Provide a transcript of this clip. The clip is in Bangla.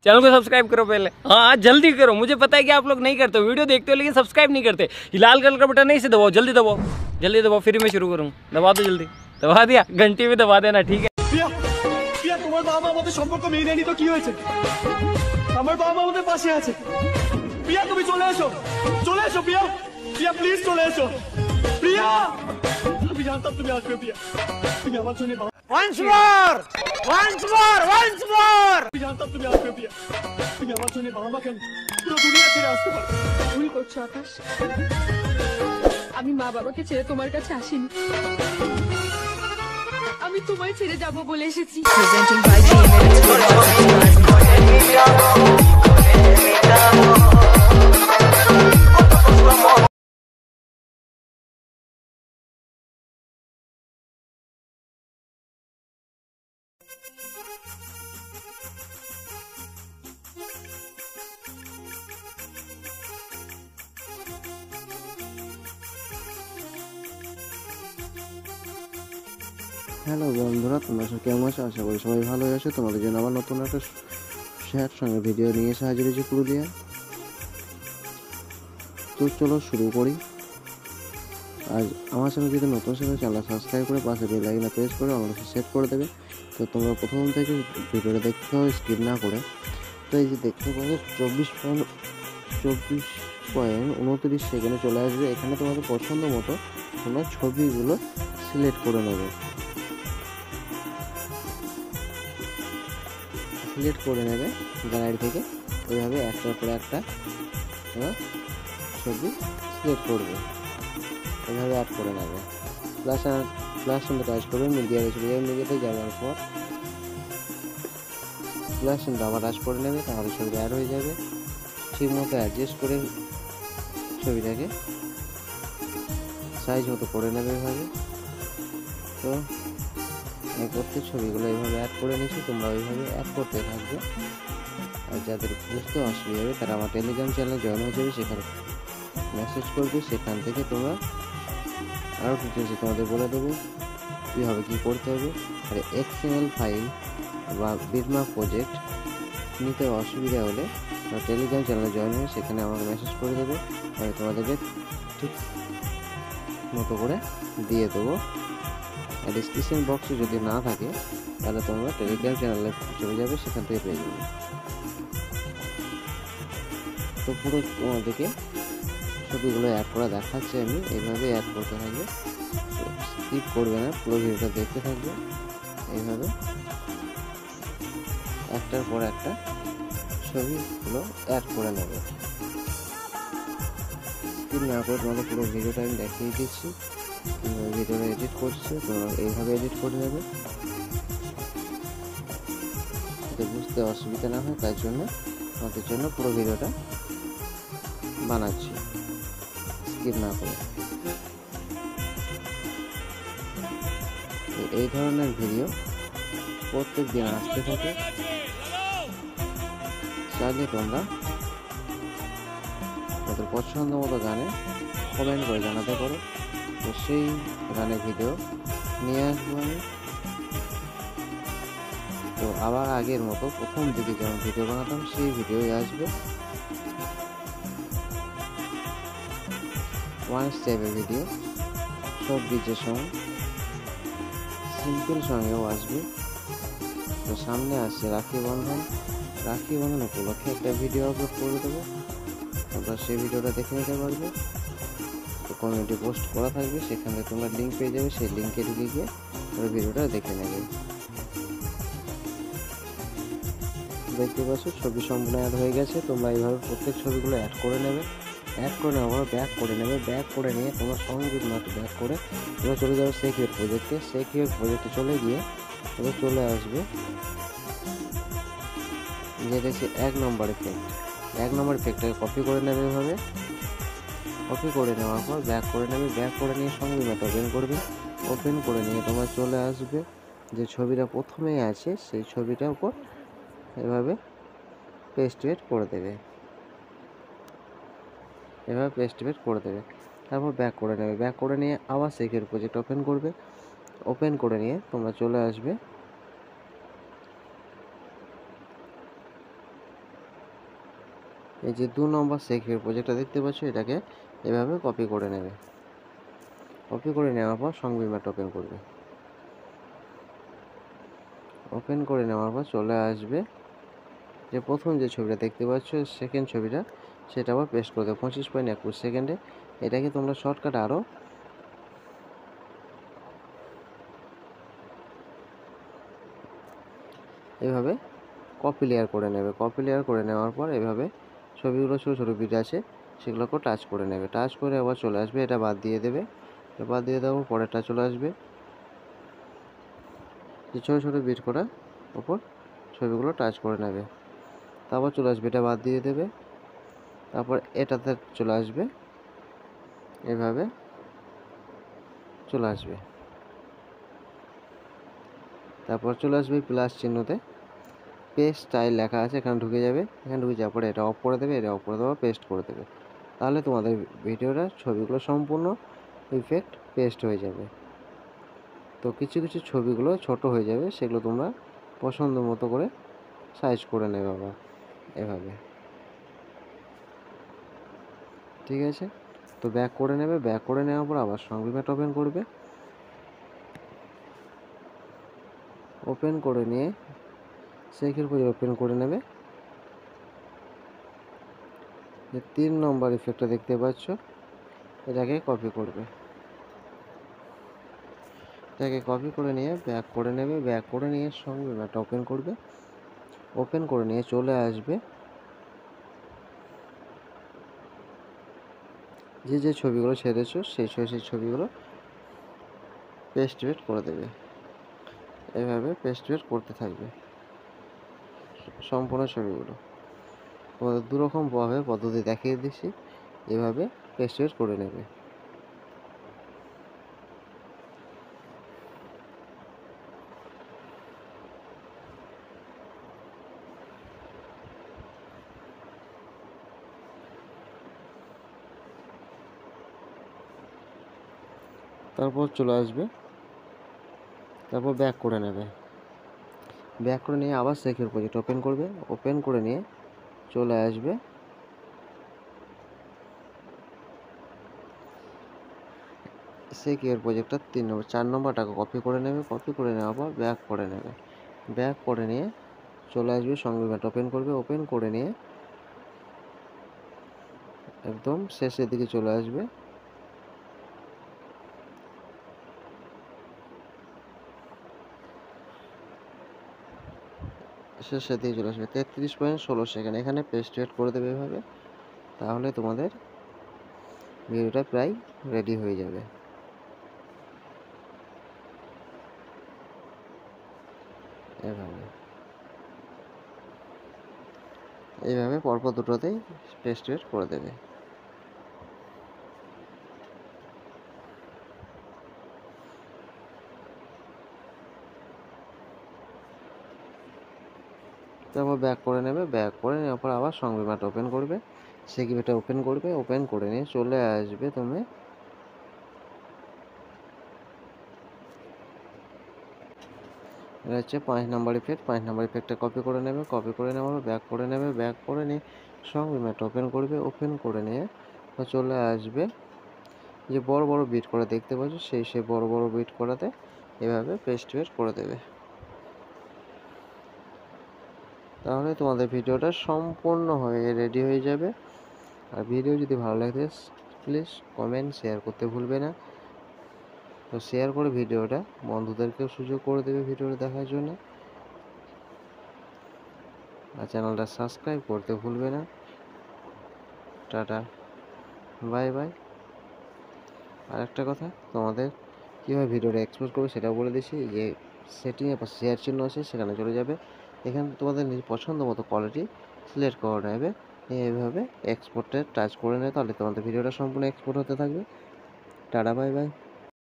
चैनल को सब्सक्राइब करो पहले। हाँ जल्दी करो, मुझे पता है कि आप लोग नहीं करते हो, वीडियो देखते हो लेकिन सब्सक्राइब नहीं करते। लाल कलर का बटन नहीं से दबाओ, जल्दी दबाओ, जल्दी दबाओ, फिर मैं शुरू करूँ। दबा दो जल्दी, दबा दिया, घंटी में दबा देना, ठीक है। তোমার বাবা আমাদের সম্পর্ক মেনে নেয়নি তো কি হয়েছে? আমার বাবা আমাদের পাশে আছে। প্রিয়া তুমি চলে এসো, চলে এসো প্রিয়া, প্রিয়া প্লিজ চলে এসো প্রিয়া। আমি জানতাম তুমি আসবে প্রিয়া, তুমি আমার জন্য once more আমি জানতাম তুমি আসবে প্রিয়া, তুমি আমার জন্য বাবা কেন পুরো দুনিয়া ছেড়ে আসতে পারো। ভুল করছো আকাশ, আমি মা বাবাকে ছেড়ে তোমার কাছে আসিনি, আমি তোমায় ছেড়ে যাবো বলে এসেছি। Presenting by হ্যালো বন্ধুরা, তোমরা সব কেমন আছো? আশা করি সবাই ভালো আছো। তোমাদের জন্য আবার নতুন একটা শেয়ার সঙ্গে ভিডিও নিয়ে এসে হাজির হয়েছি পুরুলিয়া। তো চলো শুরু করি। আজ আমার চ্যানেল যদি নতুন চ্যানেল সাবস্ক্রাইব করে পাশে বেল আইকনে প্রেস করে অনলাইনে সেট করে দেবে। তো তোমরা প্রথম থেকে ভিডিওটা দেখতে হবে স্কিপ না করে। তো এই যে দেখতে পাচ্ছ 24.29 সেকেন্ডে চলে আসবে। এখানে তোমাদের পছন্দ মতো তোমরা ছবিগুলো সিলেক্ট করে নেবে, গ্যালারি থেকে। এইভাবে একটার পরে একটা ছবি সিলেক্ট করবে, এইভাবে অ্যাড করে নেবে। প্লাস সঙ্গে টাচ করবে, মিডিয়াতে চলে যাবে। মিডিয়াতে যাওয়ার পর প্লাস সঙ্গে আবার টাচ করে নেবে, তাহলে ছবিটা অ্যাড হয়ে যাবে। ঠিক মতো অ্যাডজাস্ট করে ছবিটাকে সাইজ মতো করে নেবে এইভাবে। তো প্রত্যেক ছবিগুলো এইভাবে অ্যাড করে নিচ্ছি, তোমরা ওইভাবে অ্যাড করতে থাকবে। আর যাদের বুঝতে অসুবিধা হবে তারা আমার টেলিগ্রাম চ্যানেলে জয়েন হয়ে যাবে, সেখানে মেসেজ করবে। সেখান থেকে তোমরা আরও ডিটেলস তোমাদের বলে দেবো কীভাবে কী করতে হবে। আর এক্সএমএল ফাইল বা বিটম্যাপ প্রজেক্ট নিতে অসুবিধা হলে টেলিগ্রাম চ্যানেলে জয়েন হয়ে সেখানে আমাকে মেসেজ করে দেবে, আমি তোমাদেরকে ঠিক মতো করে দিয়ে দেবো। আর ডিসক্রিপশন বক্সে যদি না থাকে তাহলে তোমরা টেলিগ্রাম চ্যানেলে চলে যাবে, সেখান থেকে পেয়ে যাবে। তো পুরো তোমাদেরকে ছবিগুলো অ্যাড করা দেখাচ্ছে আমি, এইভাবে অ্যাড করতে থাকবে, স্কিপ করবে না, পুরো ভিডিওটা দেখতে থাকবে। এইভাবে একটার পর একটা ছবিগুলো অ্যাড করে নেবে, স্কিপ না করে তোমাদের পুরো ভিডিওটা আমি দেখিয়ে দিচ্ছি কীভাবে ভিডিওটা এডিট করছে। তোমরা এইভাবে এডিট করে নেবে, যাতে বুঝতে অসুবিধা না হয়, তার জন্য আমাদের জন্য পুরো ভিডিওটা বানাচ্ছি স্কিপ না করে। এই ধরনের ভিডিও প্রত্যেক দিন আসতে থাকে, চাইলে তোমরা তোমাদের পছন্দ মতো গানে কমেন্ট করে জানাতে পারো। তো সেই গানের ভিডিও নিয়ে আসবো আমি। তো আবার আগের মতো প্রথম দিকে যেমন ভিডিও বানাতাম সেই ভিডিওই আসবে। ওয়ান স্টেপের ভিডিও, সব ডিজে সং, সিম্পল সঙ্গেও আসবে। তো সামনে আসছে রাখি বন্ধন উপলক্ষে একটা ভিডিও আপলোড করে দেবো, তোমরা সেই ভিডিওটা দেখে নিতে পারবে। তো কমিউনিটি পোস্ট করা থাকবে, সেখানে তোমরা লিঙ্ক পেয়ে যাবে, সেই লিঙ্কে ঢুকে গিয়ে তোমরা ভিডিওটা দেখে নেবে। দেখতে পাচ্ছ ছবি সম্পূর্ণ অ্যাড হয়ে গেছে। তোমরা এইভাবে প্রত্যেক ছবিগুলো অ্যাড করে নেবে, অ্যাড করে নেওয়ার পর ব্যাক করে নেবে। ব্যাক করে নিয়ে তোমরা সঙ্গীত মতো ব্যাক করে তোমরা চলে যাবে সিকিউর প্রজেক্টে। সিকিউর প্রজেক্টে চলে গিয়ে তোমরা চলে আসবে যেটা হচ্ছে 1 নম্বর ইফেক্ট। 1 নম্বর ইফেক্টটাকে কপি করে নেবে। এভাবে কপি করে নেওয়ার পর ব্যাক করে নেবে। ব্যাক করে নিয়ে সঙ্গীত মতো ওপেন করবে। ওপেন করে নিয়ে তোমরা চলে আসবে যে ছবিটা প্রথমেই আছে সেই ছবিটার উপর এভাবে পেস্ট করে দেবে, তারপর ব্যাক করে নেবে। ব্যাক করে নিয়ে আবার সিকিউর প্রজেক্ট ওপেন করবে। ওপেন করে নিয়ে তোমরা চলে আসবে এই যে 2 নম্বর সেকেন্ড প্রজেক্টটা দেখতে পাচ্ছ, এটাকে এভাবে কপি করে নেবে। কপি করে নেওয়ার পর সংবিমাটা ওপেন করবে। ওপেন করে নেওয়ার পর চলে আসবে যে প্রথম যে ছবিটা দেখতে পাচ্ছ সেকেন্ড ছবিটা, সেটা আবার পেস্ট করে দেবে 25.21 সেকেন্ডে। এটাকে তোমরা শর্টকাট আরও এভাবে কপি লেয়ার করে নেবে। কপি লেয়ার করে নেওয়ার পর এভাবে ছবিগুলো ছোটো ছোটো বিট আছে সেগুলোকেও টাচ করে নেবে। টাচ করে আবার চলে আসবে, এটা বাদ দিয়ে দেবে। এটা বাদ দিয়ে দেওয়ার পরেরটা চলে আসবে, যে ছোটো ছোটো বিট করা ওপর ছবিগুলো টাচ করে নেবে। তারপর চলে আসবে, এটা বাদ দিয়ে দেবে। তারপর এটাতে চলে আসবে, এভাবে চলে আসবে। তারপর চলে আসবে প্লাস চিহ্নতে, পেস্ট স্টাইল লেখা আছে, এখানে ঢুকে যাবে। এখানে ঢুকে যাওয়ার পরে এটা অফ করে দেবে, এটা অফ করে দেওয়া পেস্ট করে দেবে। তাহলে তোমাদের ভিডিওটা ছবিগুলো সম্পূর্ণ ইফেক্ট পেস্ট হয়ে যাবে। তো কিছু কিছু ছবিগুলো ছোট হয়ে যাবে, সেগুলো তোমরা পছন্দ মতো করে সাইজ করে নেবে আবার এভাবে, ঠিক আছে। তো ব্যাক করে নেবে, ব্যাক করে নেওয়ার পর আবার সংবিমাট ওপেন করবে। ওপেন করে নিয়ে সেকেন্ড পেজ ওপেন করে নেবে। যে 3 নম্বর ইফেক্টটা দেখতে পাচ্ছ, এটাকে কপি করবে। এটাকে কপি করে নিয়ে ব্যাক করে নেবে, ব্যাক করে নিয়ে সংবিমাটা ওপেন করবে। ওপেন করে নিয়ে চলে আসবে, যে যে ছবিগুলো ছেড়েছো সেই ছবিগুলো পেস্ট করে দেবে। এভাবে পেস্ট করতে থাকবে সম্পূর্ণ ছবিগুলো। তোমাদের দুরকমভাবে পদ্ধতি দেখিয়ে দিচ্ছি, এভাবে পেস্ট করে নেবে। তারপর চলে আসবে, তারপর ব্যাক করে নেবে। ব্যাক করে নিয়ে আবার সেকেন্ড প্রজেক্ট ওপেন করবে। ওপেন করে নিয়ে চলে আসবে, সেকেন্ড প্রজেক্টটা 4 নম্বরটাকে কপি করে নেবে। কপি করে নেওয়ার পর ব্যাক করে নেবে। ব্যাক করে নিয়ে চলে আসবে, সংবিমাট ওপেন করবে। ওপেন করে নিয়ে একদম শেষের দিকে চলে আসবে, শেষের দিকে চলে আসবে 33.16 সেকেন্ড। এখানে পেস্ট করে দেবে এভাবে, তাহলে তোমাদের ভিডিওটা প্রায় রেডি হয়ে যাবে। এইভাবে পরপর দুটোতেই পেস্ট করে দেবে। তারপর ব্যাক করে নেবে। ব্যাক করে নেওয়ার পর আবার সংবিমাট ওপেন করবে, সেগমেন্টটা ওপেন করবে। ওপেন করে নিয়ে চলে আসবে তুমি এটা হচ্ছে 5 নম্বর ইফেক্ট। 5 নম্বর ইফেক্টটা কপি করে নেবে। কপি করে নেওয়ার পর ব্যাক করে নেবে। ব্যাক করে নিয়ে সংবিমাট ওপেন করবে। ওপেন করে নিয়ে চলে আসবে, যে বড় বড় বিট করা দেখতে পাচ্ছ সেই বড় বড় বিট করাতে এভাবে পেস্ট করে দেবে। তাহলে তোমাদের ভিডিওটা সম্পূর্ণ হয়ে রেডি হয়ে যাবে। আর ভিডিও যদি ভালো লাগে প্লিজ কমেন্ট শেয়ার করতে ভুলবে না। তো শেয়ার করে ভিডিওটা বন্ধুদেরকেও সুযোগ করে দেবে ভিডিওটা দেখার জন্য। আর চ্যানেলটা সাবস্ক্রাইব করতে ভুলবে না। Tata, bye bye. আর একটা কথা, তোমাদের কীভাবে ভিডিওটা এক্সপোর্ট করবে সেটাও বলে দিচ্ছি। যে সেটিংয়ে বা শেয়ার চিহ্ন আছে সেখানে চলে যাবে। এখানে তোমাদের নিজের পছন্দ মতো কোয়ালিটি সিলেক্ট করে নেবে, এইভাবে এক্সপোর্টে টাচ করে নেবে। তাহলে তোমাদের ভিডিওটা সম্পূর্ণ এক্সপোর্ট হতে থাকবে। Tata, bye bye.